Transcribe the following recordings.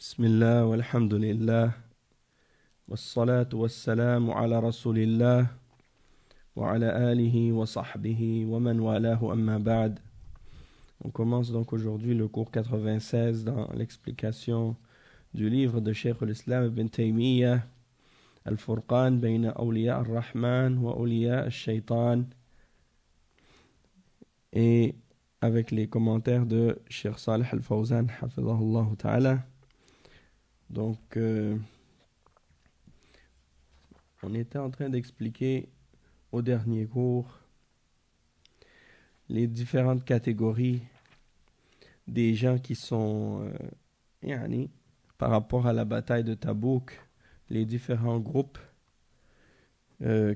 بسم الله والحمد لله والصلاة والسلام على رسول الله وعلى آله وصحبه ومن والاه أما بعد. On commence donc aujourd'hui le cours 96 dans l'explication du livre de Cheikh al-Islam ibn Taymiyyah Al-Furqan bayna awliya ar-Rahman wa awliya al-Shaytan, et avec les commentaires de Cheikh Salih al-Fawzan hafidhahullah ta'ala. Donc on était en train d'expliquer au dernier cours les différentes catégories des gens qui sont par rapport à la bataille de Tabouk, les différents groupes les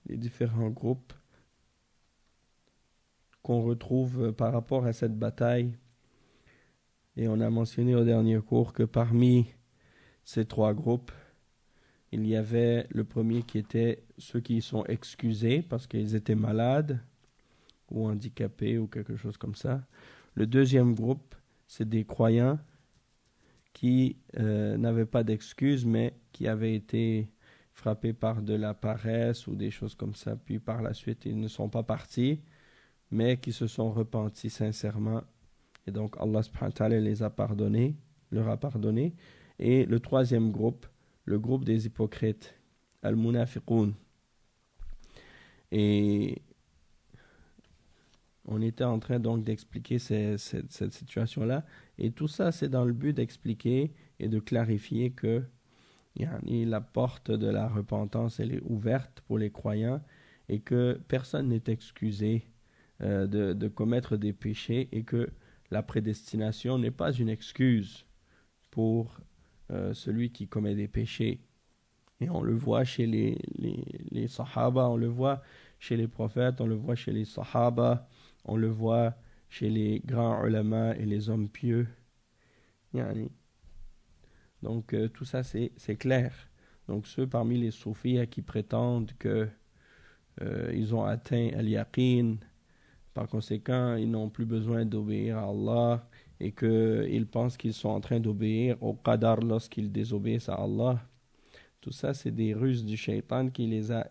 différents groupes qu'on retrouve par rapport à cette bataille. Et on a mentionné au dernier cours que parmi ces trois groupes, il y avait le premier qui était ceux qui sont excusés parce qu'ils étaient malades ou handicapés ou quelque chose comme ça. Le deuxième groupe, c'est des croyants qui n'avaient pas d'excuses, mais qui avaient été frappés par de la paresse ou des choses comme ça. Puis par la suite, ils ne sont pas partis, mais qui se sont repentis sincèrement. Et donc Allah subhanahu wa ta'ala leur a pardonné. Et le troisième groupe, le groupe des hypocrites, al-munafiqoun. Et on était en train donc d'expliquer cette situation-là. Et tout ça, c'est dans le but d'expliquer et de clarifier que la porte de la repentance, elle est ouverte pour les croyants et que personne n'est excusé de commettre des péchés, et que la prédestination n'est pas une excuse pour celui qui commet des péchés. Et on le voit chez les sahaba, on le voit chez les prophètes, on le voit chez les sahaba, on le voit chez les grands ulama et les hommes pieux. Donc tout ça c'est clair. Donc ceux parmi les soufis qui prétendent que ils ont atteint al-yaqin, par conséquent ils n'ont plus besoin d'obéir à Allah, et qu'ils pensent qu'ils sont en train d'obéir au qadar lorsqu'ils désobéissent à Allah. Tout ça, c'est des ruses du shaitan qui les a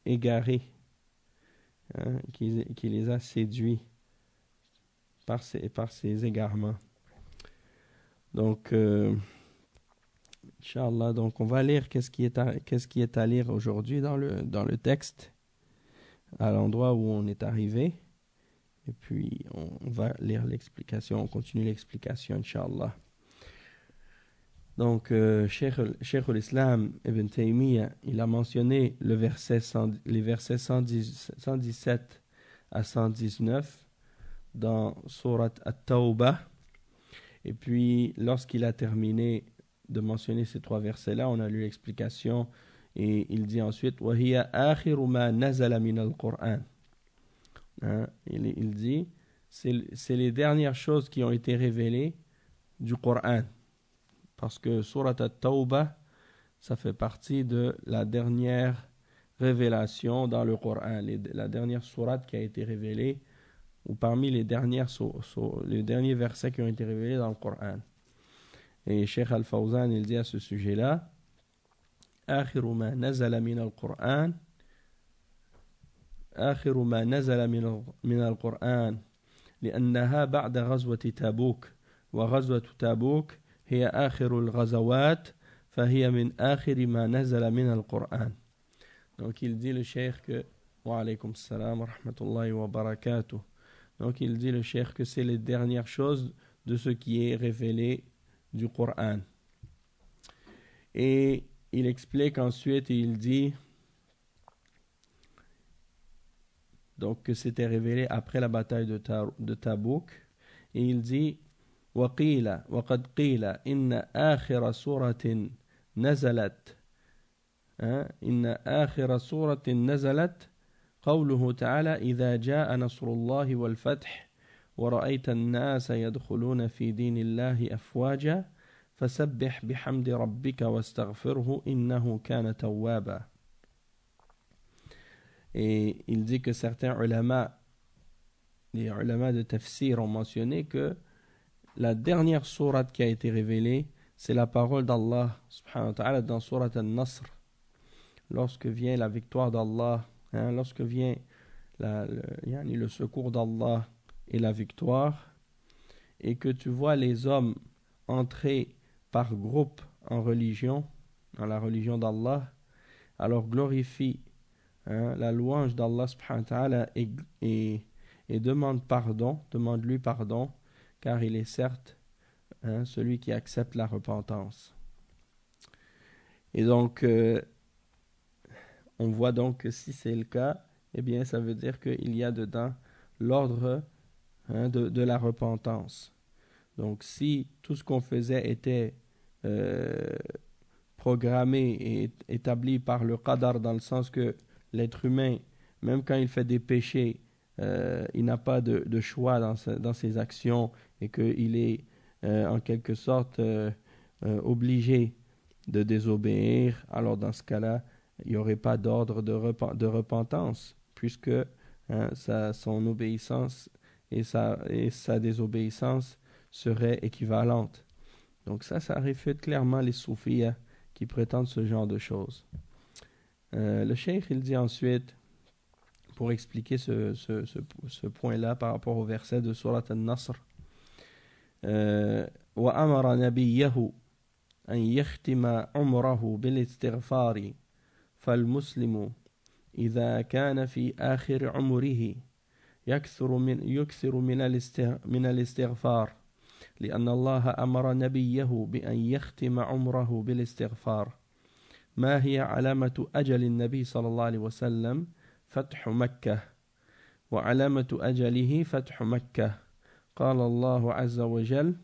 égarés, qui les a séduits par ces égarements. Donc, Inch'Allah, donc on va lire qu'est-ce qui est à lire aujourd'hui dans le texte, à l'endroit où on est arrivé. Et puis, on va lire l'explication, on continue l'explication, Inch'Allah. Donc, Cheikh al-Islam ibn Taymiyyah, il a mentionné les versets 117 à 119 dans Surat At-Tawbah. Et puis, lorsqu'il a terminé de mentionner ces trois versets-là, on a lu l'explication, et il dit ensuite وَهِيَ آخِرُ مَا نَزَلَ مِنَ الْقُرْآنِ. Il dit, c'est les dernières choses qui ont été révélées du Coran. Parce que Surat At-Tawbah, ça fait partie de la dernière révélation dans le Coran, la dernière sourate qui a été révélée, ou parmi les derniers versets qui ont été révélés dans le Coran. Et Cheikh Al-Fawzan, il dit à ce sujet-là, آخر ما نزل من القرآن آخر ما نزل من القرآن لأنها بعد غزوة تبوك وغزوة تبوك هي آخر الغزوات فهي من آخر ما نزل من القرآن. Donc il dit le cheikh que wa alaykum salam wa rahmatullahi wa barakatuh. Donc il dit le cheikh que c'est les dernières choses de ce qui est révélé du Coran. Et il explique ensuite, et il dit donc que c'était révélé après la bataille de Tabouk. Et il dit وقيل وقد قيل إن آخر سورة نزلت قوله تعالى إذا جاء نصر الله والفتح ورأيت الناس يدخلون في دين الله أفواجا فسبح بحمد ربك واستغفره إنه كان توابا. Et il dit que certains ulama les ulama de tafsir ont mentionné que la dernière sourate qui a été révélée, c'est la parole d'Allah subhanahu wa ta'ala dans sourate An-Nasr. Lorsque vient la victoire d'Allah, lorsque vient le secours d'Allah et la victoire, et que tu vois les hommes entrer par groupe en religion, dans la religion d'Allah, alors glorifie la louange d'Allah subhanahu wa ta'ala et demande-lui pardon, car il est certes celui qui accepte la repentance. Et donc, on voit donc que si c'est le cas, eh bien, ça veut dire qu'il y a dedans l'ordre de la repentance. Donc, si tout ce qu'on faisait était programmé et établi par le qadar, dans le sens que l'être humain, même quand il fait des péchés, il n'a pas de choix dans ses actions et qu'il est en quelque sorte obligé de désobéir, alors dans ce cas-là, il n'y aurait pas d'ordre de repentance, puisque son obéissance et sa désobéissance seraient équivalentes. Donc ça réfute clairement les soufis qui prétendent ce genre de choses. Le cheikh, il dit ensuite, pour expliquer ce point-là par rapport au verset de Surat An-Nasr, وَأَمَرَ نَبِيَّهُ أَنْ يَخْتِمَ عُمْرَهُ بِالْإِسْتِغْفَارِ فالمسلم إذا كان في آخر عمره يكثر من الاستغفار لأن الله أمر نبيه بأن يختم عمره بالاستغفار. ما هي علامة أجل النبي صلى الله عليه وسلم؟ فتح مكة، وعلامة أجله فتح مكة. قال الله عز وجل: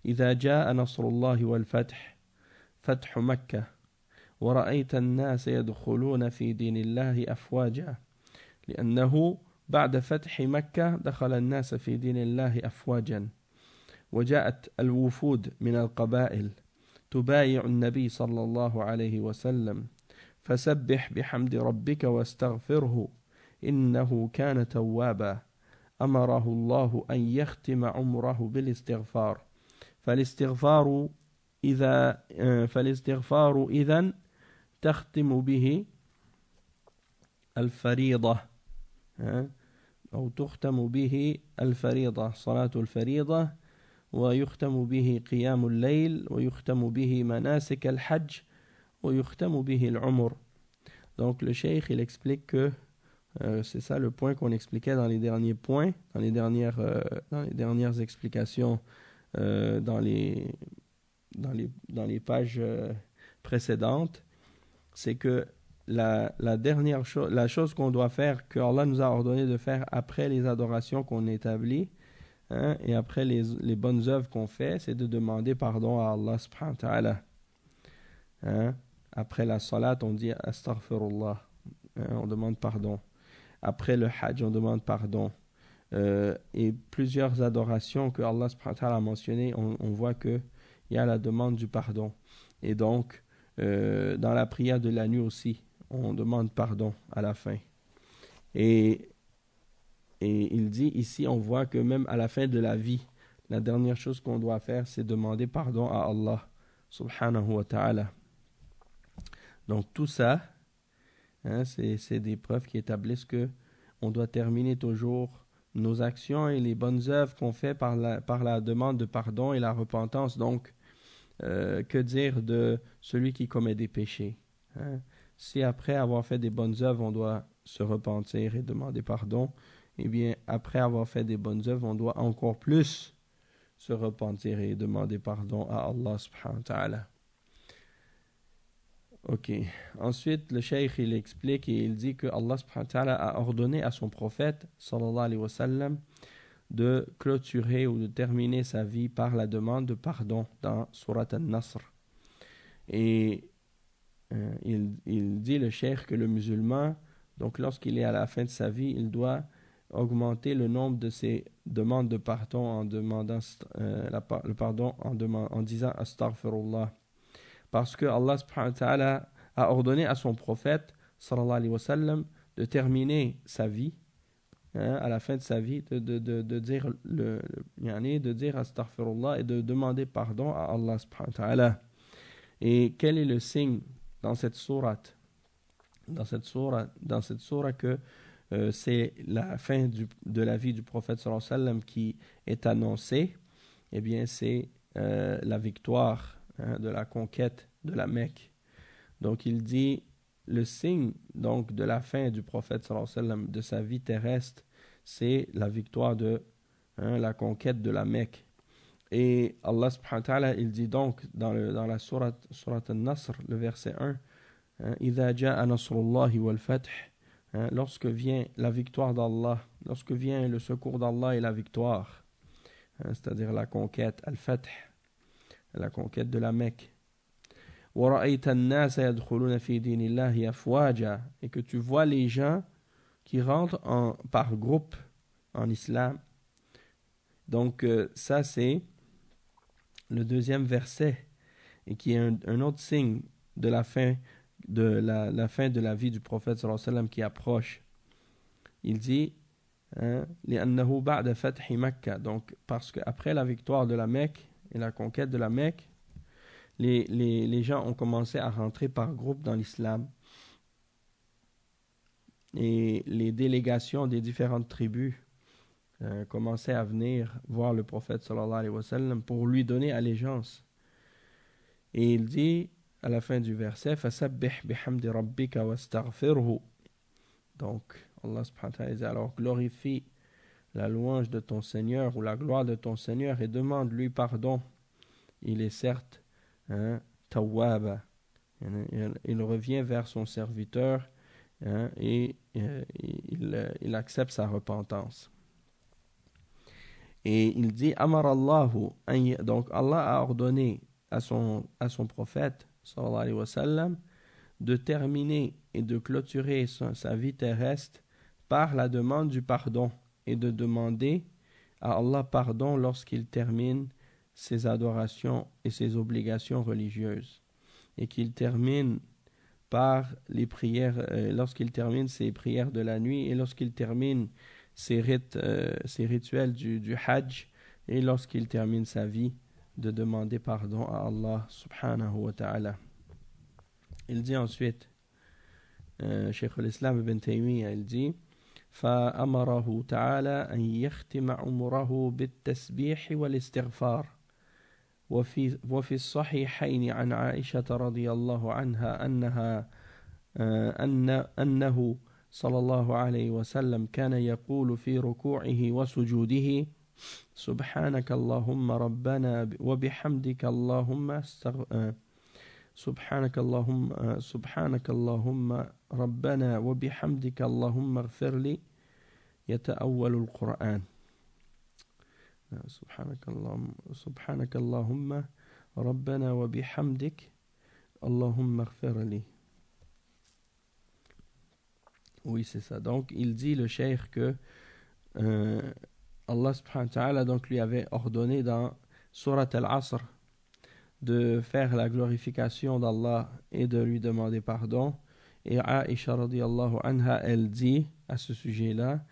إذا جاء نصر الله والفتح فتح مكة ورأيت الناس يدخلون في دين الله أفواجا، لأنه بعد فتح مكة دخل الناس في دين الله أفواجا، وجاءت الوفود من القبائل تبايع النبي صلى الله عليه وسلم، فسبح بحمد ربك واستغفره إنه كان توابا. أمره الله أن يختم عمره بالاستغفار، فالاستغفار إذن تختم به الفريضة أو تختم به الفريضة، صلاة الفريضة، ويختم به قيام الليل، ويختم به مناسك الحج، ويختم به العمر. Donc le cheikh il explique que c'est ça le point qu'on expliquait dans les derniers points, dans les dernières explications dans les pages précédentes, c'est que la chose qu'on doit faire, que Allah nous a ordonné de faire après les adorations qu'on établit, et après les bonnes œuvres qu'on fait, c'est de demander pardon à Allah subhanahu wa ta'ala. Après la salat, on dit astaghfirullah, on demande pardon. Après le hajj, on demande pardon. Et plusieurs adorations que Allah subhanahu wa ta'ala a mentionnées, on voit qu'il y a la demande du pardon. Et donc, dans la prière de la nuit aussi, on demande pardon à la fin. Et il dit ici, on voit que même à la fin de la vie, la dernière chose qu'on doit faire, c'est demander pardon à Allah subhanahu wa ta'ala. Donc tout ça, c'est des preuves qui établissent que on doit terminer toujours nos actions et les bonnes œuvres qu'on fait par la demande de pardon et la repentance. Donc, que dire de celui qui commet des péchés? Si après avoir fait des bonnes œuvres, on doit se repentir et demander pardon, eh bien, après avoir fait des bonnes œuvres, on doit encore plus se repentir et demander pardon à Allah subhanahu wa ta'ala. Ok. Ensuite, le cheikh, il explique et il dit que Allah subhanahu wa ta'ala a ordonné à son prophète, sallallahu alayhi wa sallam, de clôturer ou de terminer sa vie par la demande de pardon dans Surat An-Nasr. Et il dit, le cheikh, que le musulman, donc lorsqu'il est à la fin de sa vie, il doit augmenter le nombre de ses demandes de pardon en demandant le pardon en disant astaghfirullah. Parce que Allah subhanahu wa ta'ala a ordonné à son prophète sallallahu alayhi wa sallam de terminer sa vie à la fin de sa vie, de dire de dire astaghfirullah et de demander pardon à Allah subhanahu wa ta'ala. Et quel est le signe dans cette sourate que c'est la fin de la vie du prophète sallallahu alayhi wa sallam qui est annoncée? Eh bien, c'est la victoire de la conquête de la Mecque. Donc, il dit le signe donc de la fin du prophète sallallahu alayhi wa sallam, de sa vie terrestre, c'est la victoire de la conquête de la Mecque. Et Allah subhanahu wa ta'ala, il dit donc dans la sourate An-Nasr, le verset 1, إِذَا جَاءَ نَصْرُ اللَّهِ وَالْفَتْحِ, lorsque vient la victoire d'Allah, lorsque vient le secours d'Allah et la victoire, c'est-à-dire la conquête, al-Fath, la conquête de la Mecque. وَرَأَيْتَ النَّاسَ يَدْخُلُونَ فِي دِينِ اللَّهِ أَفْوَاجًا, et que tu vois les gens qui rentrent par groupe en islam. Donc ça c'est le deuxième verset, et qui est un autre signe de la fin la fin de la vie du prophète sallallahu alayhi wa sallam qui approche. Il dit لأنه بعد فتح مكة, donc parce qu'après la victoire de la Mecque et la conquête de la Mecque, les gens ont commencé à rentrer par groupe dans l'islam, et les délégations des différentes tribus commençaient à venir voir le prophète sallallahu alayhi wa sallam pour lui donner allégeance. Et il dit à la fin du verset فَسَبِّحْ بِحَمْدِ رَبِّكَ وَاسْتَغْفِرْهُ, donc Allah subhanahu wa ta'ala dit, alors glorifie la louange de ton Seigneur ou la gloire de ton Seigneur et demande-lui pardon. Il est certes tawwaba, il revient vers son serviteur et il accepte sa repentance. Et il dit Amarallahu, donc Allah a ordonné à son prophète sallallahu alayhi wa sallam de terminer et de clôturer sa vie terrestre par la demande du pardon, et de demander à Allah pardon lorsqu'il termine ses adorations et ses obligations religieuses, et qu'il termine par les prières, lorsqu'il termine ses prières de la nuit, et lorsqu'il termine ses rituels du Hajj, et lorsqu'il termine sa vie, de demander pardon à Allah subhanahu wa ta'ala. Il dit ensuite, Cheikh al-Islam ibn Taymiyyah, il dit فأمره تعالى أن يختم عمره بالتسبيح والاستغفار. وفي الصحيحين عن عائشة رضي الله عنها أنه صلى الله عليه وسلم كان يقول في ركوعه وسجوده سبحانك اللهم ربنا وبحمدك اللهم سبحانك اللهم ربنا وبحمدك اللهم اغفر لي يتأول القرآن. سبحانك اللهم ربنا وبحمدك اللهم اغفر لي. Oui, c'est ça. Donc, il dit, le cheikh, que Allah subhanahu wa ta'ala donc lui avait ordonné dans Surat Al-Asr de faire la glorification d'Allah et de lui demander pardon. Et Aisha radiyallahu anha, elle dit à ce sujet-là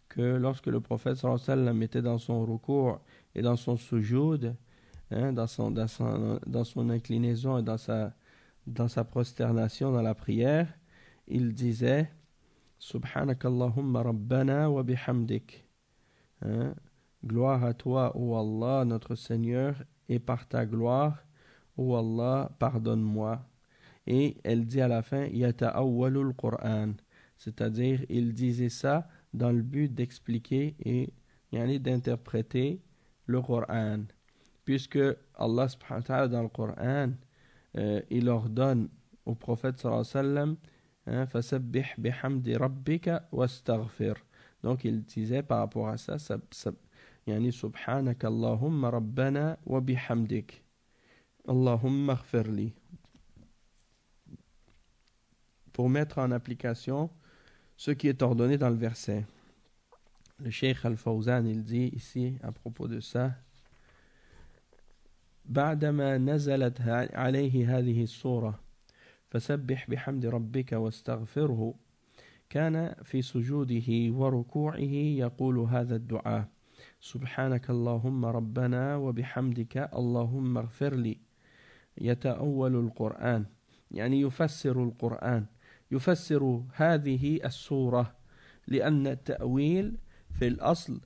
que lorsque le prophète sallallahu alayhi wa sallam était dans son ruku' et dans son sujoud, dans son inclinaison et dans sa prosternation dans la prière, il disait Subhanakallahumma rabbana wa bihamdik, gloire à toi, ô Allah, notre Seigneur, et par ta gloire, ô Allah, pardonne-moi. Et elle dit à la fin Yata'awwalul Qur'an, c'est-à-dire il disait ça dans le but d'expliquer et d'interpréter le Coran, puisque Allah subhanahu wa ta'ala dans le Coran il ordonne au prophète sallallahu alayhi wa sallam fasabbih bihamdi rabbika wastaghfir. Donc il disait par rapport à ça subhanaka Allahumma rabbana wa bihamdik Allahumma ighfirli, pour mettre en application ce qui est ordonné dans le verset. Le Cheikh Al-Fawzan, il dit ici à propos de ça بعدما نزلت عليه هذه السورة فسبح بحمد ربك واستغفره كان في سجوده وركوعه يقول هذا الدعاء: سبحانك اللهم ربنا وبحمدك اللهم اغفر لي. يتأول القرآن، يعني يفسر القرآن، يفسر هذه السورة، لأن التأويل في الأصل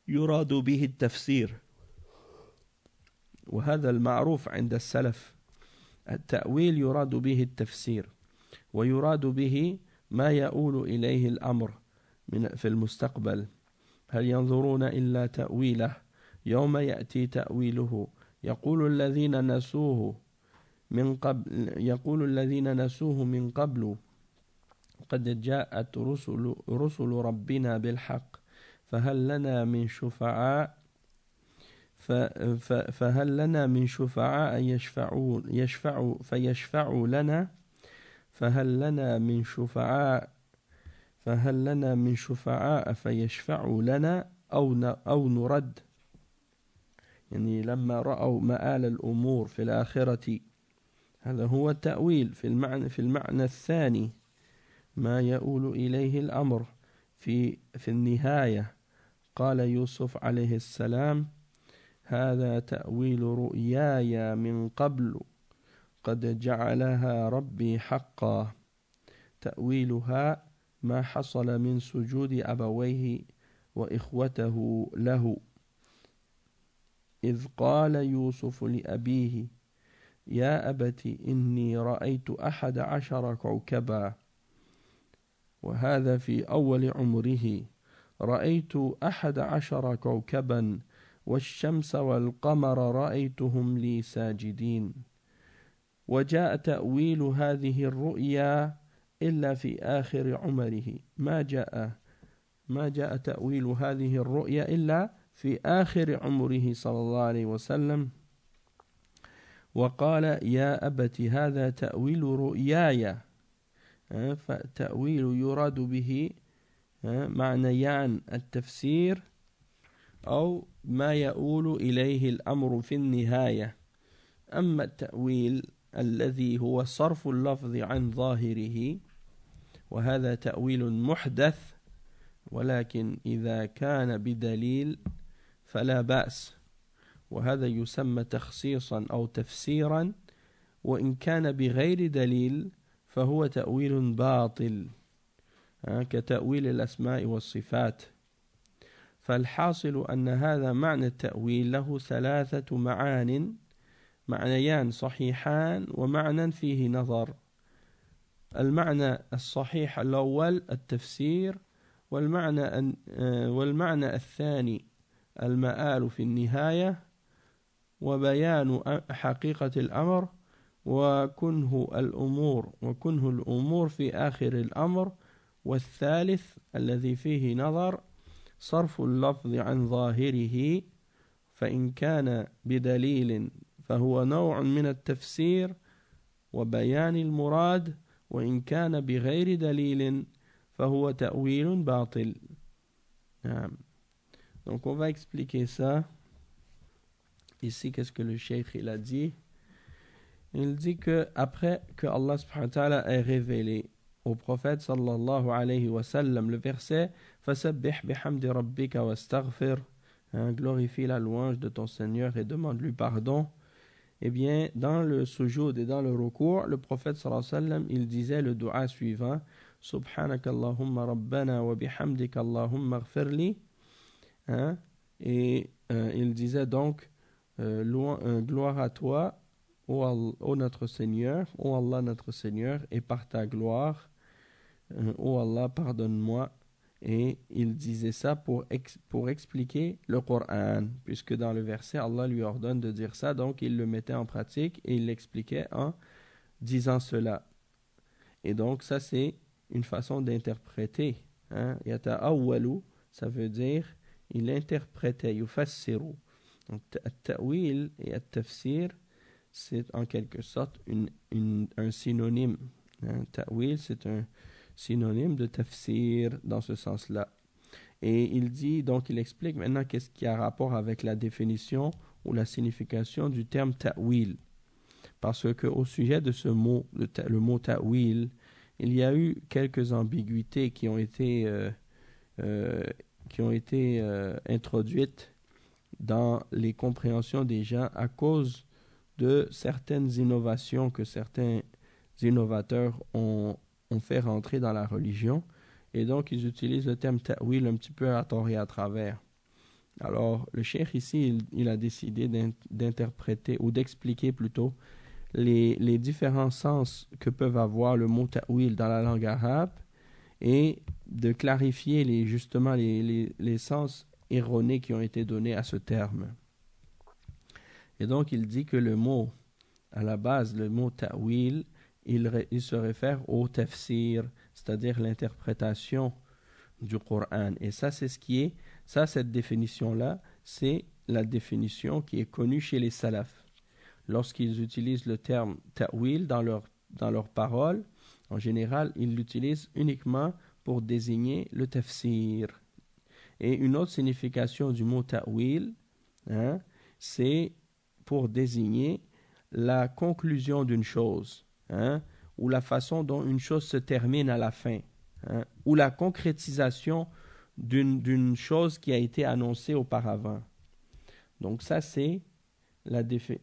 يراد به التفسير، وهذا المعروف عند السلف. التأويل يراد به التفسير، ويراد به ما يؤول إليه الأمر في المستقبل. هل ينظرون إلا تأويله يوم يأتي تأويله يقول الذين نسوه من قبل قد جاءت رسل ربنا بالحق فهل لنا من شفعاء فيشفعوا لنا أو نرد. يعني لما رأوا مآل الأمور في الآخرة، هذا هو التأويل في المعنى الثاني، ما يؤول إليه الأمر في النهاية. قال يوسف عليه السلام: هذا تأويل رؤياي من قبل قد جعلها ربي حقا. تأويلها ما حصل من سجود أبويه وإخوته له، إذ قال يوسف لأبيه: يا أبت إني رأيت 11 كوكبا، وهذا في أول عمره. رأيت 11 كوكبا والشمس والقمر رأيتهم لي ساجدين. وجاء تأويل هذه الرؤيا إلا في آخر عمره، ما جاء تأويل هذه الرؤيا إلا في آخر عمره صلى الله عليه وسلم. وقال: يا أبت هذا تأويل رؤياي. فالتأويل يراد به معنيان: التفسير أو ما يؤول إليه الأمر في النهاية. أما التأويل الذي هو صرف اللفظ عن ظاهره، وهذا تأويل محدث، ولكن إذا كان بدليل فلا بأس، وهذا يسمى تخصيصا أو تفسيرا. وإن كان بغير دليل فهو تأويل باطل، كتأويل الأسماء والصفات. فالحاصل أن هذا معنى التأويل له 3 معنيان صحيحان ومعنى فيه نظر. المعنى الصحيح الأول التفسير، والمعنى الثاني المآل في النهاية، وبيان حقيقة الأمر، وكنه الأمور في آخر الأمر. والثالث الذي فيه نظر صرف اللفظ عن ظاهره، فإن كان بدليل فهو نوع من التفسير وبيان المراد، وإن كان بغير دليل فهو تأويل باطل. Donc on va expliquer ça. Ici, qu'est-ce que le cheikh il a dit? Il dit que après que Allah subhanahu wa ta'ala ait révélé au prophète sallallahu alayhi wa sallam le verset Fasabbih bihamdi rabbika wastaghfir, glorifie la louange de ton Seigneur et demande-lui pardon. Eh bien, dans le sujoud et dans le recours, le prophète sallallahu alayhi wa sallam, il disait le dua suivant: Subhanaka Allahumma rabbana wa bihamdika Allahumma ighfirli. Et il disait donc gloire à toi, ô notre Seigneur, ô Allah notre Seigneur, et par ta gloire, ô Allah, pardonne-moi. Et il disait ça pour expliquer le Coran, puisque dans le verset, Allah lui ordonne de dire ça, donc il le mettait en pratique et il l'expliquait en disant cela. Et donc ça, c'est une façon d'interpréter. Yata'awwalu, ça veut dire il interprétait, yufassiru. Donc at-ta'wil et at-tafsir, c'est en quelque sorte un synonyme. Ta'wil, c'est un synonyme de tafsir dans ce sens-là. Et il dit, donc il explique maintenant qu'est-ce qui a rapport avec la définition ou la signification du terme ta'wil. Parce que au sujet de ce mot, le mot ta'wil, il y a eu quelques ambiguïtés qui ont été introduites dans les compréhensions des gens à cause de certaines innovations que certains innovateurs ont fait rentrer dans la religion. Et donc, ils utilisent le terme ta'wil un petit peu à tort et à travers. Alors, le cheikh ici, il a décidé d'interpréter ou d'expliquer plutôt les différents sens que peuvent avoir le mot ta'wil dans la langue arabe et de clarifier justement les sens erronés qui ont été donnés à ce terme. Et donc, il dit que le mot, à la base, le mot ta'wil, il se réfère au tafsir, c'est-à-dire l'interprétation du Coran. Et ça, c'est cette définition-là, c'est la définition qui est connue chez les salafs. Lorsqu'ils utilisent le terme ta'wil dans leurs paroles, en général, ils l'utilisent uniquement pour désigner le tafsir. Et une autre signification du mot ta'wil, c'est pour désigner la conclusion d'une chose, ou la façon dont une chose se termine à la fin, ou la concrétisation d'une chose qui a été annoncée auparavant. Donc ça, c'est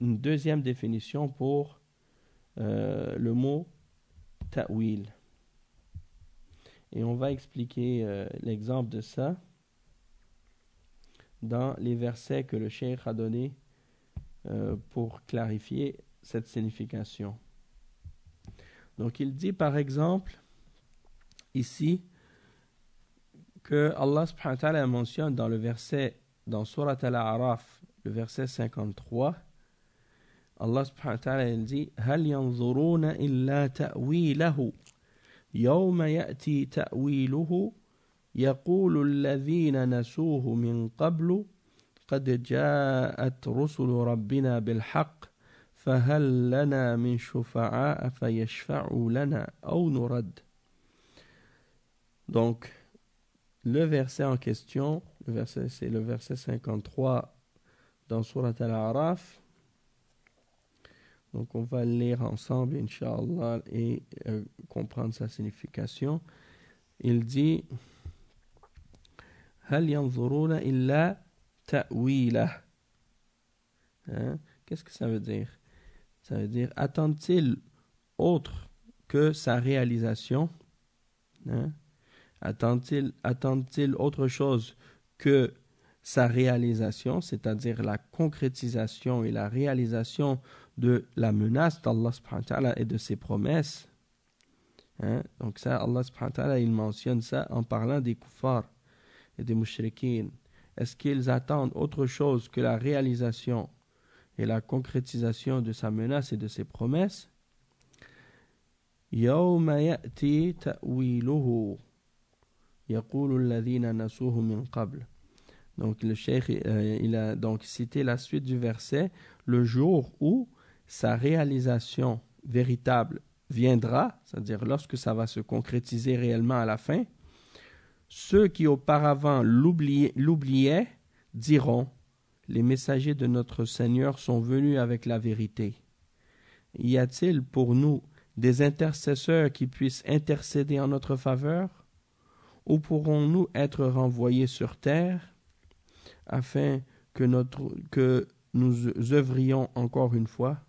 une deuxième définition pour le mot ta'wil. Et on va expliquer l'exemple de ça dans les versets que le cheikh a donnés pour clarifier cette signification. Donc il dit par exemple ici que Allah subhanahu wa ta'ala mentionne dans Surat Al-A'raf, le verset 53, Allah subhanahu wa ta'ala dit هل ينظرون إلا تأويله يوم يأتي تأويله يقول الذين نسوه من قبل قد جاءت رسل ربنا بالحق فهل لنا من شفعاء فيشفعوا لنا أو نرد. Donc le verset en question, c'est le verset 53 dans Surat Al-A'raf. Donc on va le lire ensemble, Inch'Allah, et comprendre sa signification. Il dit هل ينظرون إلا تأويله. Qu'est-ce que ça veut dire? Ça veut dire, attendent-ils autre que sa réalisation? Attendent-ils autre chose que sa réalisation, c'est-à-dire la concrétisation et la réalisation de la menace d'Allah subhanahu wa ta'ala et de ses promesses? Donc ça, Allah subhanahu wa ta'ala, il mentionne ça en parlant des kuffars et des mushrikines. Est-ce qu'ils attendent autre chose que la réalisation et la concrétisation de sa menace et de ses promesses? يَوْمَ يَأْتِي تَأْوِيلُهُ يَقُولُ الَّذِينَ نَسُوهُ مِنْ قَبْلِ. Donc le cheikh il a donc cité la suite du verset, le jour où sa réalisation véritable viendra, c'est-à-dire lorsque ça va se concrétiser réellement à la fin, ceux qui auparavant l'oubliaient diront, les messagers de notre Seigneur sont venus avec la vérité. Y a-t-il pour nous des intercesseurs qui puissent intercéder en notre faveur? Ou pourrons-nous être renvoyés sur terre afin que nous œuvrions encore une fois,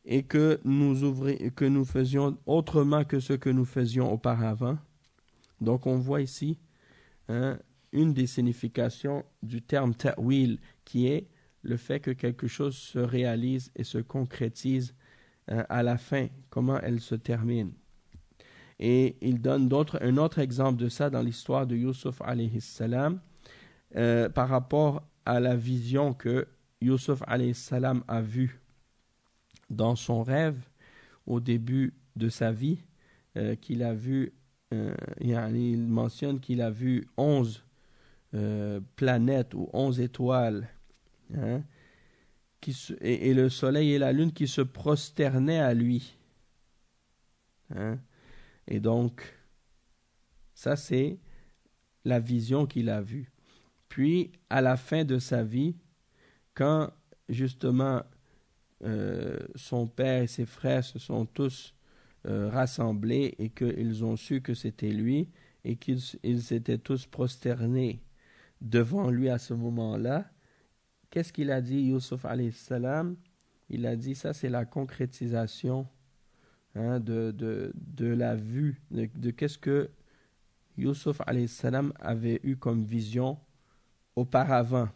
et que nous faisions autrement que ce que nous faisions auparavant? Donc on voit ici une des significations du terme ta'wil, qui est le fait que quelque chose se réalise et se concrétise à la fin, comment elle se termine. Et il donne un autre exemple de ça dans l'histoire de Yusuf alayhi salam, par rapport à la vision que Yusuf alayhi salam a vue dans son rêve au début de sa vie, qu'il a vu, il mentionne qu'il a vu 11 planètes ou 11 étoiles, et le soleil et la lune qui se prosternaient à lui. Et donc, ça c'est la vision qu'il a vue. Puis, à la fin de sa vie, quand justement son père et ses frères se sont tous rassemblés et qu'ils ont su que c'était lui et qu'ils étaient tous prosternés devant lui à ce moment-là, qu'est-ce qu'il a dit, Yusuf alayhi salam? Il a dit, ça c'est la concrétisation de la vue, de qu'est-ce que Yusuf alayhi salam avait eu comme vision auparavant.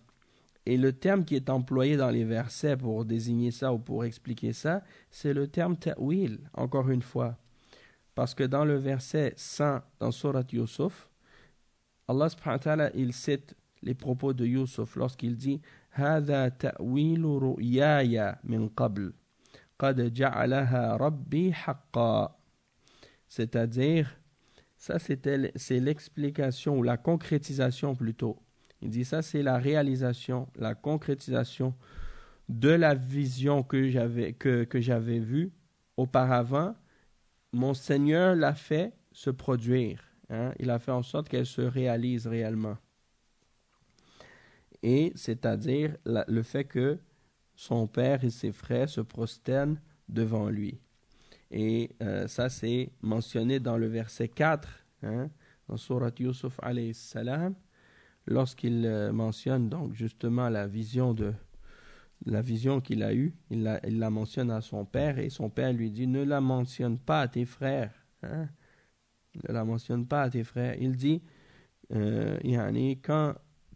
Et le terme qui est employé dans les versets pour désigner ça ou pour expliquer ça, c'est le terme ta'wil, encore une fois. Parce que dans le verset 100 dans Surat Yusuf, Allah subhanahu wa ta'ala, il cite les propos de Yusuf lorsqu'il dit « هَذَا تَأْوِيلُ رُؤْيَايَ مِنْ قَبْلِ قَدْ جَعَلَهَا رَبِّي حَقًّا » C'est-à-dire, ça c'est l'explication ou la concrétisation plutôt. Il dit ça c'est la réalisation, la concrétisation de la vision que j'avais vue auparavant. Mon Seigneur l'a fait se produire. Il a fait en sorte qu'elle se réalise réellement. Et c'est-à-dire le fait que son père et ses frères se prosternent devant lui. Et ça c'est mentionné dans le verset 4, dans Surat Yusuf alayhi salam, lorsqu'il mentionne donc justement la vision qu'il a eue. Il la mentionne à son père et son père lui dit « Ne la mentionne pas à tes frères. » Ne la mentionne pas à tes frères. Il dit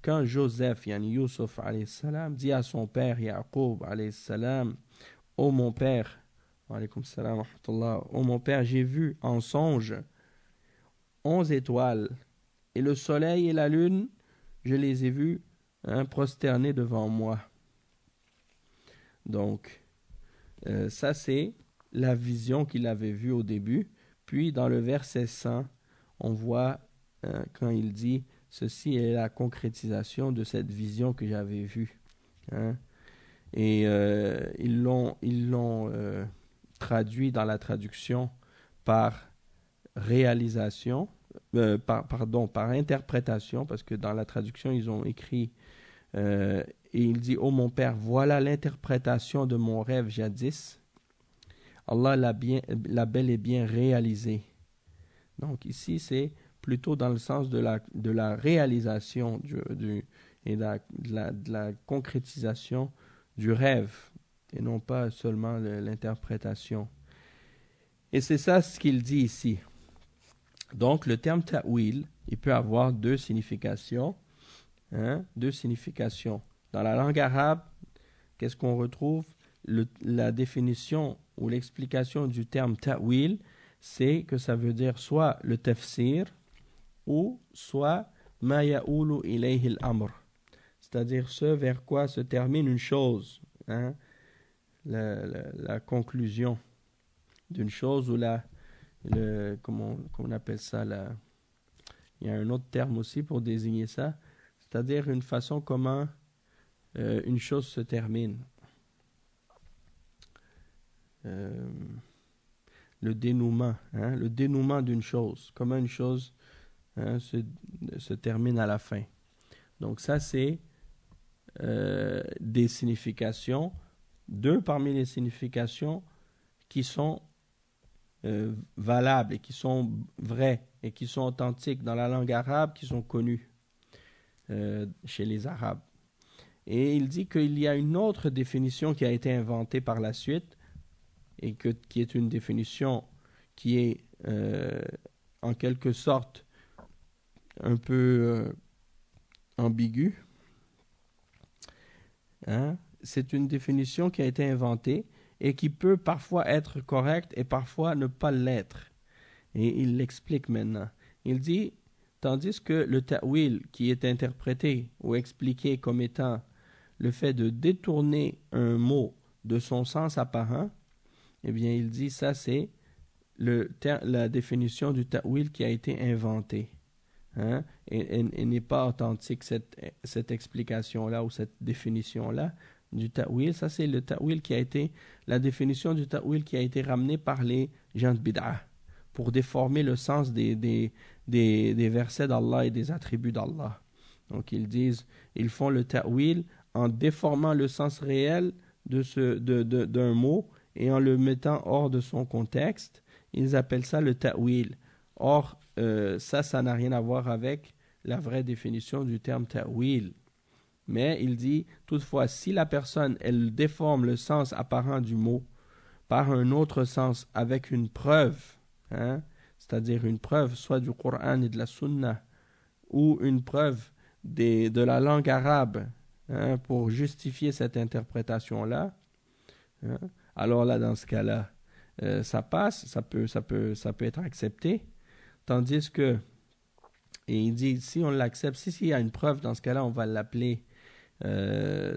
quand Joseph, Yusuf alayhi salam, dit à son père Yaqub alayhi salam, « Ô mon père, alaykoum salam wa rahmatullah, ô mon père, j'ai vu en songe 11 étoiles et le soleil et la lune, je les ai vus prosternés devant moi. » Donc, ça c'est la vision qu'il avait vue au début. Puis dans le verset 100, on voit quand il dit « Ceci est la concrétisation de cette vision que j'avais vue. » Et ils l'ont traduit dans la traduction par réalisation, par interprétation, parce que dans la traduction, ils ont écrit et il dit « Oh mon père, voilà l'interprétation de mon rêve jadis. Allah l'a bel et bien réalisé. » Donc ici, c'est plutôt dans le sens de la réalisation et de la concrétisation du rêve, et non pas seulement l'interprétation. Et c'est ça ce qu'il dit ici. Donc le terme ta'wil, il peut avoir deux significations. Deux significations. Dans la langue arabe, qu'est-ce qu'on retrouve? La définition ou l'explication du terme ta'wil, c'est que ça veut dire soit le tafsir ou soit ma ya'ulu ilayhi al-amr, c'est-à-dire ce vers quoi se termine une chose, la conclusion d'une chose ou comment on appelle ça, il y a un autre terme aussi pour désigner ça, c'est-à-dire une façon comment une chose se termine. Le dénouement, le dénouement d'une chose, comment une chose se termine à la fin. Donc ça c'est des significations, deux parmi les significations qui sont valables et qui sont vraies et qui sont authentiques dans la langue arabe, qui sont connues chez les Arabes. Et il dit qu'il y a une autre définition qui a été inventée par la suite et qui est une définition qui est en quelque sorte un peu ambiguë. C'est une définition qui a été inventée et qui peut parfois être correcte et parfois ne pas l'être. Et il l'explique maintenant. Il dit, tandis que le ta'wil qui est interprété ou expliqué comme étant le fait de détourner un mot de son sens apparent, eh bien il dit ça c'est la définition du ta'wil qui a été inventée. Et n'est pas authentique cette explication-là ou cette définition-là du ta'wil. Ça c'est le ta'wil qui a été, la définition du ta'wil qui a été ramenée par les gens de bid'ah pour déformer le sens des versets d'Allah et des attributs d'Allah. Donc ils font le ta'wil en déformant le sens réel d'un mot et en le mettant hors de son contexte ils appellent ça le ta'wil. Or, ça n'a rien à voir avec la vraie définition du terme ta'wil. Mais il dit, toutefois, si la personne, elle déforme le sens apparent du mot par un autre sens avec une preuve, hein, c'est-à-dire une preuve soit du Coran et de la Sunna, ou une preuve de la langue arabe, hein, pour justifier cette interprétation-là, hein, alors là, dans ce cas-là, ça passe, ça peut être accepté, tandis que, et il dit, si on l'accepte, s'il y a une preuve, dans ce cas-là, on va l'appeler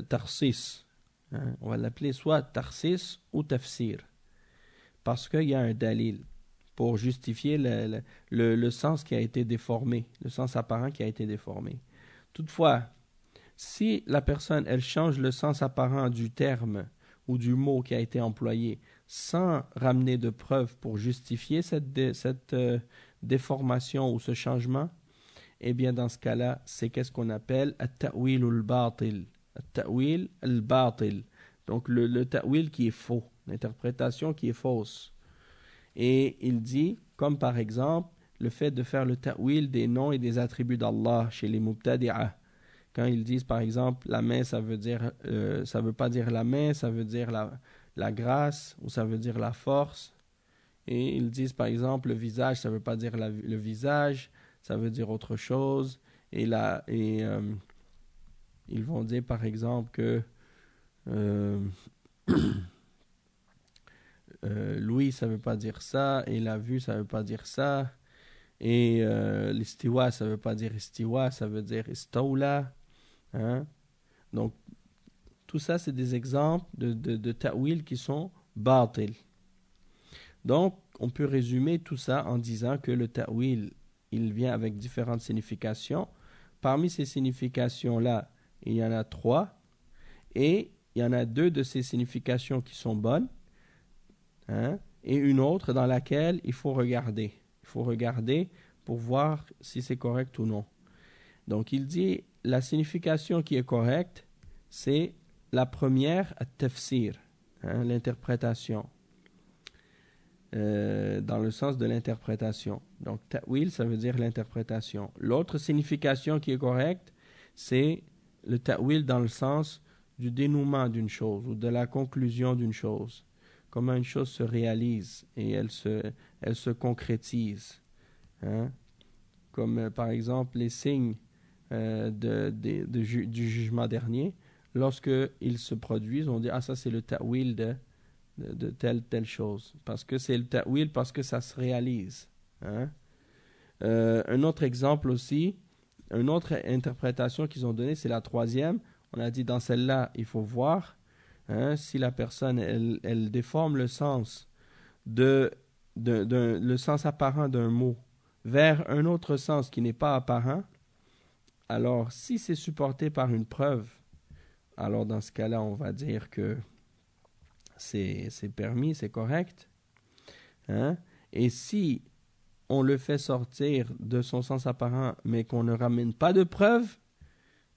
tarsis, hein, on va l'appeler soit tarsis ou tafsir, parce qu'il y a un dalil pour justifier le sens qui a été déformé, le sens apparent qui a été déformé. Toutefois, si la personne, elle change le sens apparent du terme ou du mot qui a été employé sans ramener de preuves pour justifier cette déformation ou ce changement, eh bien dans ce cas-là, c'est qu'est-ce qu'on appelle at-ta'wil al-batil. At-ta'wil al-batil. Donc le ta'wil qui est faux, l'interprétation qui est fausse. Et il dit, comme par exemple, le fait de faire le ta'wil des noms et des attributs d'Allah chez les mubtadi'ah. Quand ils disent par exemple la main, ça veut pas dire la main, ça veut dire la grâce ou ça veut dire la force. Et ils disent par exemple le visage, ça veut pas dire le visage, ça veut dire autre chose. Ils vont dire par exemple que l'ouïe, ça veut pas dire ça, et la vue, ça veut pas dire ça, et l'istiwa, ça veut pas dire istiwa, ça veut dire istawla. Hein? Donc, tout ça, c'est des exemples de ta'wil qui sont batil. Donc, on peut résumer tout ça en disant que le ta'wil, il vient avec différentes significations. Parmi ces significations-là, il y en a 3, et il y en a 2 de ces significations qui sont bonnes, hein, et une autre dans laquelle il faut regarder. Il faut regarder pour voir si c'est correct ou non. Donc, il dit, la signification qui est correcte, c'est la première, at-tafsir, hein, l'interprétation, dans le sens de l'interprétation. Donc, ta'wil, ça veut dire l'interprétation. L'autre signification qui est correcte, c'est le ta'wil dans le sens du dénouement d'une chose ou de la conclusion d'une chose. Comment une chose se réalise et elle se concrétise. Hein? Comme par exemple les signes du jugement dernier, lorsqu'ils se produisent, on dit « Ah, ça c'est le ta'wil de telle chose. » Parce que c'est le ta'wil, parce que ça se réalise. Hein? Un autre exemple aussi, une autre interprétation qu'ils ont donnée, c'est la 3e. On a dit dans celle-là, il faut voir, hein, si la personne, elle déforme le sens le sens apparent d'un mot vers un autre sens qui n'est pas apparent. Alors, si c'est supporté par une preuve, alors dans ce cas-là, on va dire que c'est permis, c'est correct. Hein? Et si on le fait sortir de son sens apparent, mais qu'on ne ramène pas de preuve,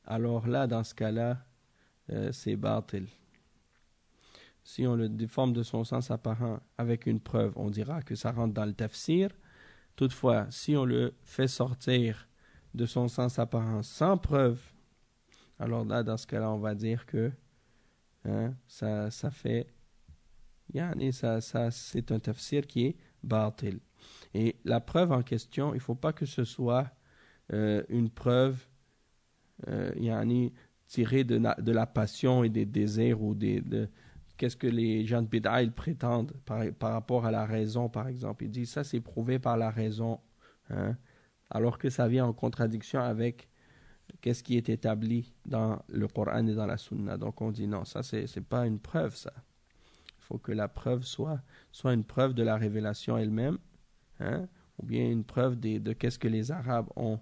alors là, dans ce cas-là, c'est batil. Si on le déforme de son sens apparent avec une preuve, on dira que ça rentre dans le tafsir. Toutefois, si on le fait sortir de son sens apparent sans preuve, alors là, dans ce cas-là, on va dire que hein, ça fait... c'est un tafsir qui est batil. Et la preuve en question, il ne faut pas que ce soit une preuve tirée de la passion et des désirs ou qu'est-ce que les gens de bid'a ils prétendent par rapport à la raison, par exemple. Ils disent ça, c'est prouvé par la raison, hein, alors que ça vient en contradiction avec qu'est-ce qui est établi dans le Coran et dans la Sunna. Donc on dit non, ça c'est pas une preuve, ça. Il faut que la preuve soit une preuve de la révélation elle-même, hein, ou bien une preuve de qu'est-ce que les Arabes ont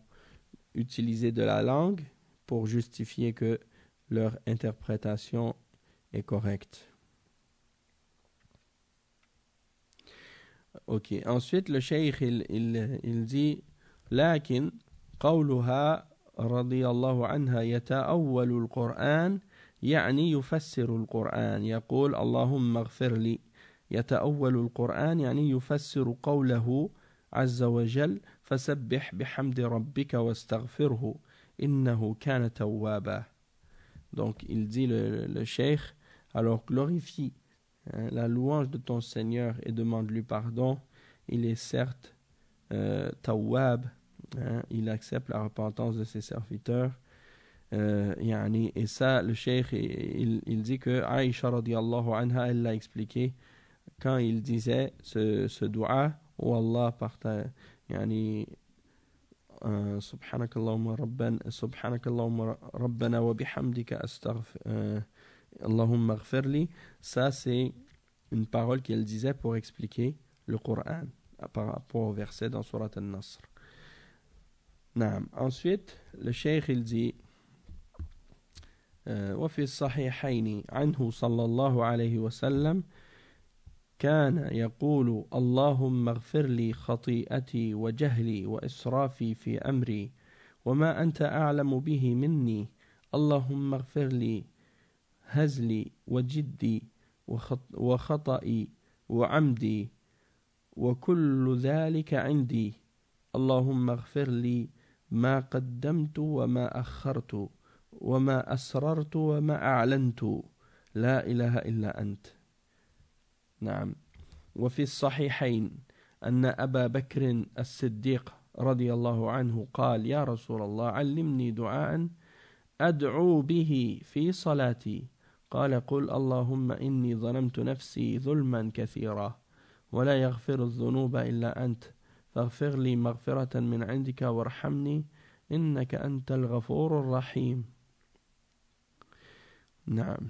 utilisé de la langue pour justifier que leur interprétation est correcte. Ok. Ensuite, le cheikh, il dit لكن قولها رضي الله عنها يتأول القرآن يعني يفسر القرآن يقول اللهم اغفر لي يتأول القرآن يعني يفسر قوله عز وجل فسبح بحمد ربك واستغفره إنه كان توابا. Donc il dit le cheikh, alors glorifie la louange de ton Seigneur et demande-lui pardon. Il est certes tawwab, il accepte la repentance de ses serviteurs. Et ça, le cheikh, il dit que Aïcha radiallahu anha, elle l'a expliqué quand il disait ce dua, oh Allah, par ta, سبحانك اللهم ربنا وبحمدك أستغفر اللهم اغفر لي. Ça, c'est une parole qu'elle disait pour expliquer le Coran par rapport au verset dans Surat Al-Nasr. Ensuite, le cheikh il dit وفي الصحيحين عنه صلى الله عليه وسلم كان يقول اللهم اغفر لي خطيئتي وجهلي وإسرافي في أمري وما أنت أعلم به مني اللهم اغفر لي هزلي وجدي وخطئي وعمدي وكل ذلك عندي اللهم اغفر لي ما قدمت وما أخرت وما أسررت وما أعلنت لا إله إلا أنت. نعم. وفي الصحيحين أن أبا بكر الصديق رضي الله عنه قال يا رسول الله علمني دعاء أدعو به في صلاتي قال قل اللهم إني ظلمت نفسي ظلما كثيرا ولا يغفر الذنوب إلا أنت فاغفر لي مغفرة من عندك وارحمني إنك أنت الغفور الرحيم. نعم.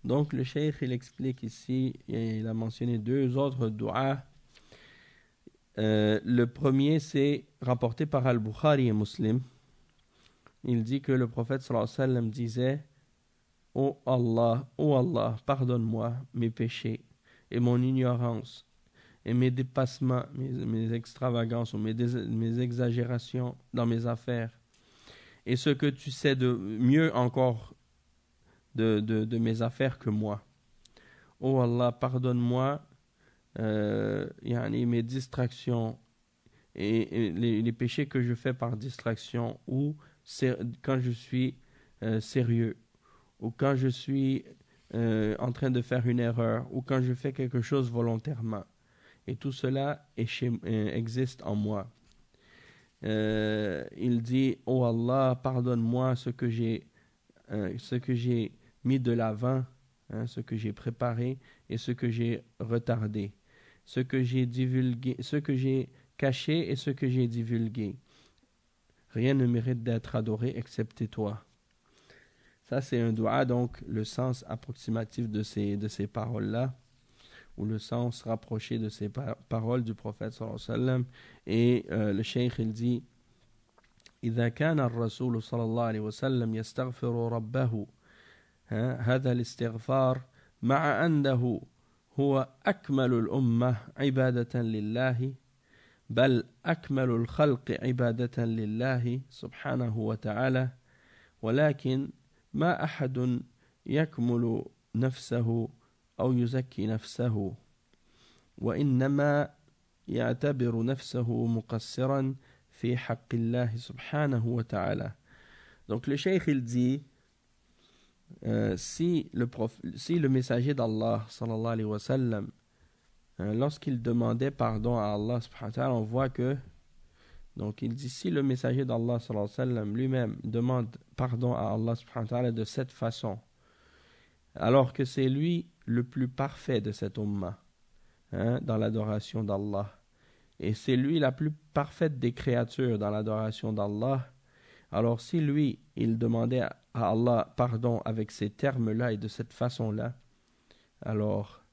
Donc le cheikh il explique ici, et il a mentionné deux autres du'as. Le premier c'est rapporté par Al-Bukhari et Muslim. Il dit que le prophète sallallahu alayhi wa sallam disait oh Allah, pardonne-moi mes péchés et mon ignorance et mes dépassements, mes extravagances ou mes exagérations dans mes affaires et ce que tu sais de mieux encore de mes affaires que moi. Oh Allah, pardonne-moi mes distractions et les péchés que je fais par distraction ou quand je suis sérieux ou quand je suis en train de faire une erreur ou quand je fais quelque chose volontairement. Et tout cela existe en moi. Il dit, oh Allah, pardonne-moi ce que j'ai mis de l'avant, ce que j'ai préparé et ce que j'ai retardé, ce que j'ai divulgué, ce que j'ai caché et ce que j'ai divulgué. Rien ne mérite d'être adoré excepté toi. Ça, c'est un dua, donc le sens approximatif de ces paroles-là, ou le sens rapproché de ces paroles du prophète sallallahu alayhi wa sallam. Et le cheikh il dit إذا كان الرسول صلى الله عليه وسلم يستغفر ربه هذا الاستغفار مع أنه هو أكمل الأمة عبادة لله بل أكمل الخلق عبادة لله سبحانه وتعالى ولكن ما أحد يكمل نفسه أو يزكي نفسه وإنما يعتبر نفسه مقصرا في حق الله سبحانه وتعالى. Donc le cheikh il dit si le messager d'Allah sallallahu alayhi wa sallam lorsqu'il demandait pardon à Allah subhanahu wa ta'ala, on voit que donc il dit si le messager d'Allah sallallahu alayhi wa sallam lui-même demande pardon à Allah subhanahu wa ta'ala de cette façon alors que c'est lui le plus parfait de cette ummah dans l'adoration d'Allah et c'est lui la plus parfaite des créatures dans l'adoration d'Allah, alors si lui il demandait à Allah pardon avec ces termes-là et de cette façon-là, alors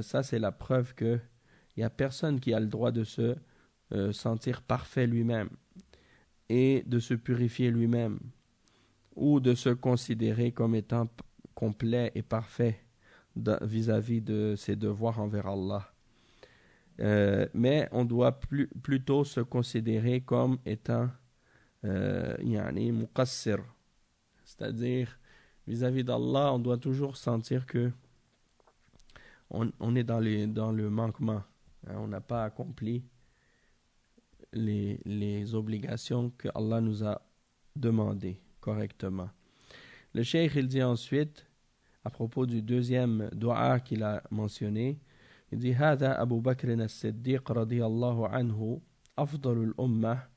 ça c'est la preuve que il n'y a personne qui a le droit de se sentir parfait lui-même et de se purifier lui-même ou de se considérer comme étant complet et parfait vis-à-vis de ses devoirs envers Allah. Mais on doit plutôt se considérer comme étant muqassir, C'est-à-dire, vis-à-vis d'Allah, on doit toujours sentir que on est dans le manquement. Hein, on n'a pas accompli les obligations que Allah nous a demandées correctement. Le cheikh, il dit ensuite, à propos du deuxième dua qu'il a mentionné, il dit هذا أبو بكر الصديق رضي الله عنه أفضل الأمة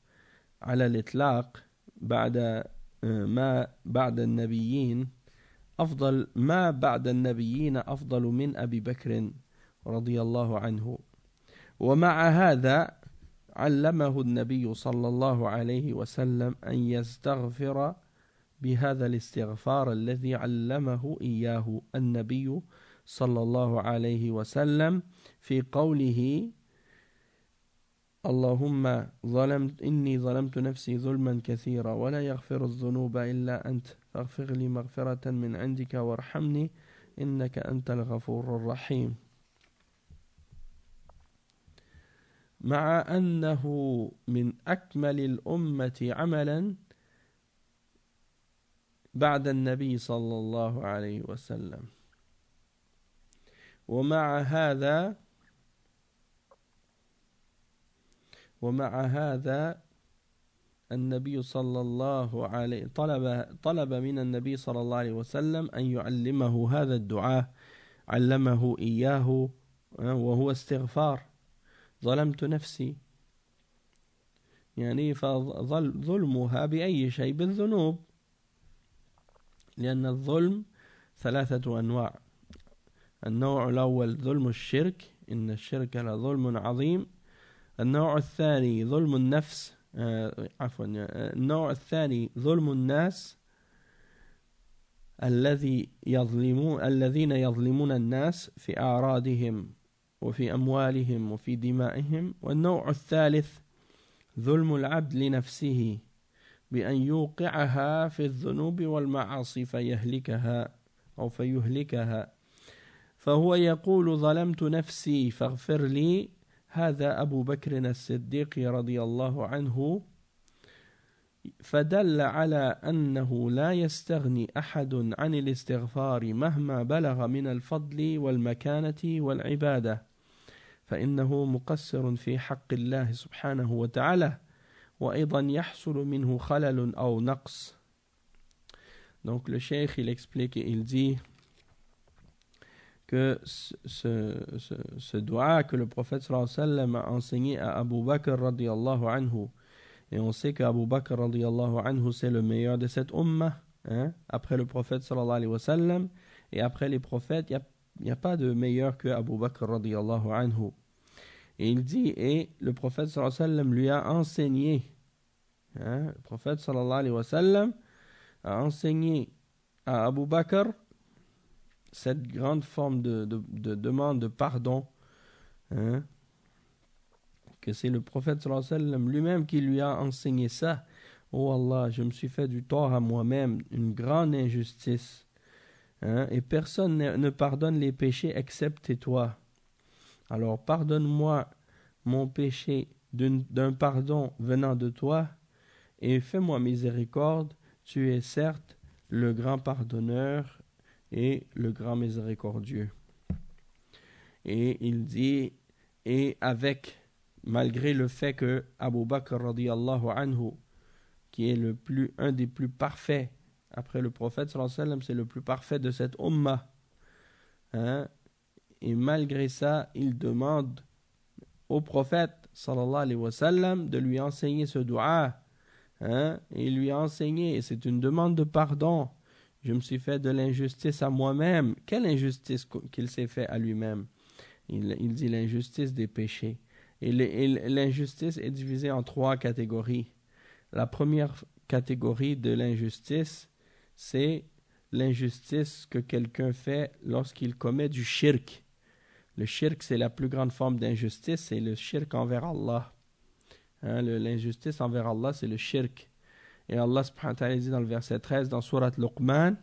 على الإطلاق بعد ما بعد النبيين أفضل من أبي بكر رضي الله عنه ومع هذا علمه النبي صلى الله عليه وسلم أن يستغفر بهذا الاستغفار الذي علمه إياه النبي صلى الله عليه وسلم في قوله اللهم إني ظلمت نفسي ظلما كثيرا ولا يغفر الذنوب إلا أنت فاغفر لي مغفرة من عندك وارحمني إنك أنت الغفور الرحيم مع أنه من أكمل الأمة عملا بعد النبي صلى الله عليه وسلم ومع هذا النبي صلى الله عليه طلب من النبي صلى الله عليه وسلم أن يعلمه هذا الدعاء علمه إياه وهو استغفار ظلمت نفسي يعني فظلمها بأي شيء بالذنوب لأن الظلم ثلاثة أنواع النوع الأول ظلم الشرك إن الشرك لظلم عظيم النوع الثاني ظلم النفس النوع الثاني ظلم الناس الذين يظلمون الناس في أعراضهم وفي أموالهم وفي دمائهم والنوع الثالث ظلم العبد لنفسه بأن يوقعها في الذنوب والمعاصي فيهلكها فهو يقول ظلمت نفسي فاغفر لي هذا أبو بكر الصديق رضي الله عنه فدل على أنه لا يستغني أحد عن الاستغفار مهما بلغ من الفضل والمكانة والعبادة فإنه مقصر في حق الله سبحانه وتعالى وأيضا يحصل منه خلل أو نقص. Donc le cheikh il explique et il dit que ce dua que le prophète sallallahu alayhi wa sallam a enseigné à Abu Bakr radiyallahu anhu, et on sait qu'Abu Bakr radiyallahu anhu c'est le meilleur de cette ummah, hein, après le prophète sallallahu alayhi wa sallam, et après les prophètes il n'y a pas de meilleur que Abu Bakr radiyallahu anhu. Et il dit, et le prophète sallallahu alayhi wa sallam lui a enseigné, hein, le prophète sallallahu alayhi wa sallam a enseigné à Abu Bakr cette grande forme de demande de pardon, hein, que c'est le prophète sallallahu alayhi wa sallam lui-même qui lui a enseigné ça. Oh Allah, je me suis fait du tort à moi-même, une grande injustice, hein, et personne ne pardonne les péchés excepté toi. Alors pardonne-moi mon péché d'un pardon venant de toi et fais-moi miséricorde, tu es certes le grand pardonneur et le grand miséricordieux. Et il dit, et malgré le fait que Abu Bakr radiyallahu anhu, qui est un des plus parfaits après le prophète sallallahu alayhi wa sallam, c'est le plus parfait de cette ummah, hein, et malgré ça, il demande au prophète sallallahu alayhi wa sallam de lui enseigner ce dua, hein, et il lui a enseigné, et c'est une demande de pardon. Je me suis fait de l'injustice à moi-même. Quelle injustice qu'il s'est fait à lui-même? Il dit l'injustice des péchés. Et l'injustice est divisée en 3 catégories. La première catégorie de l'injustice, c'est l'injustice que quelqu'un fait lorsqu'il commet du shirk. Le shirk, c'est la plus grande forme d'injustice, c'est le shirk envers Allah. Hein, l'injustice envers Allah, c'est le shirk. Et Allah subhanahu wa ta'ala dit dans le verset 13 dans Surat Luqman,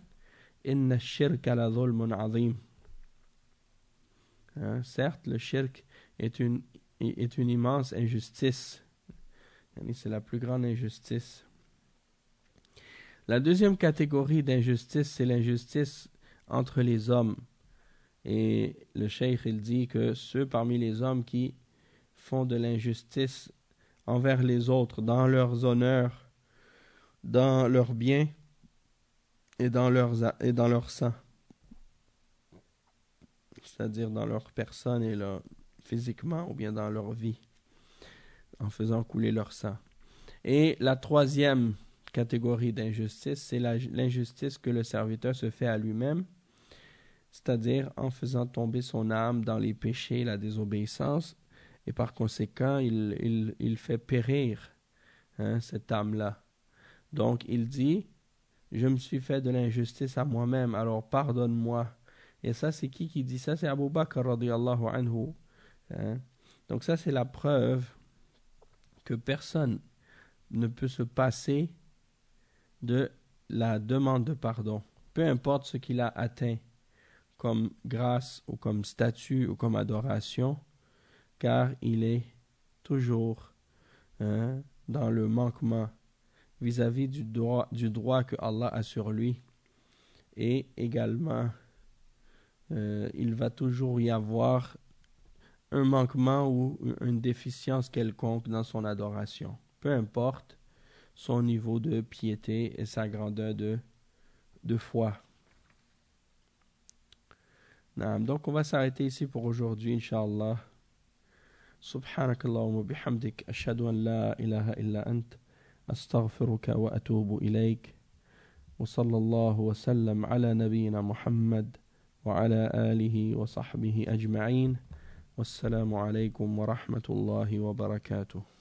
Inna shirka la dhulmun azim. Certes, le shirk est une immense injustice. C'est la plus grande injustice. La deuxième catégorie d'injustice, c'est l'injustice entre les hommes. Et le cheikh, il dit que ceux parmi les hommes qui font de l'injustice envers les autres, dans leurs honneurs, dans leurs biens et dans leur sang, c'est-à-dire dans leur personne et physiquement ou bien dans leur vie, en faisant couler leur sang. Et la troisième catégorie d'injustice, c'est l'injustice que le serviteur se fait à lui-même, c'est-à-dire en faisant tomber son âme dans les péchés, la désobéissance, et par conséquent, il fait périr cette âme-là. Donc, il dit, je me suis fait de l'injustice à moi-même, alors pardonne-moi. Et ça, c'est qui dit ça? C'est Abu Bakr radiyallahu anhu. Donc ça, c'est la preuve que personne ne peut se passer de la demande de pardon. Peu importe ce qu'il a atteint comme grâce ou comme statut ou comme adoration, car il est toujours dans le manquement vis-à-vis du droit que Allah a sur lui. Et également, il va toujours y avoir un manquement ou une déficience quelconque dans son adoration. Peu importe son niveau de piété et sa grandeur de foi. Donc on va s'arrêter ici pour aujourd'hui, Inch'Allah. سبحانك اللهم وبحمدك أشهد أن لا إله إلا أنت أستغفرك وأتوب إليك وصلى الله وسلم على نبينا محمد وعلى آله وصحبه أجمعين والسلام عليكم ورحمة الله وبركاته.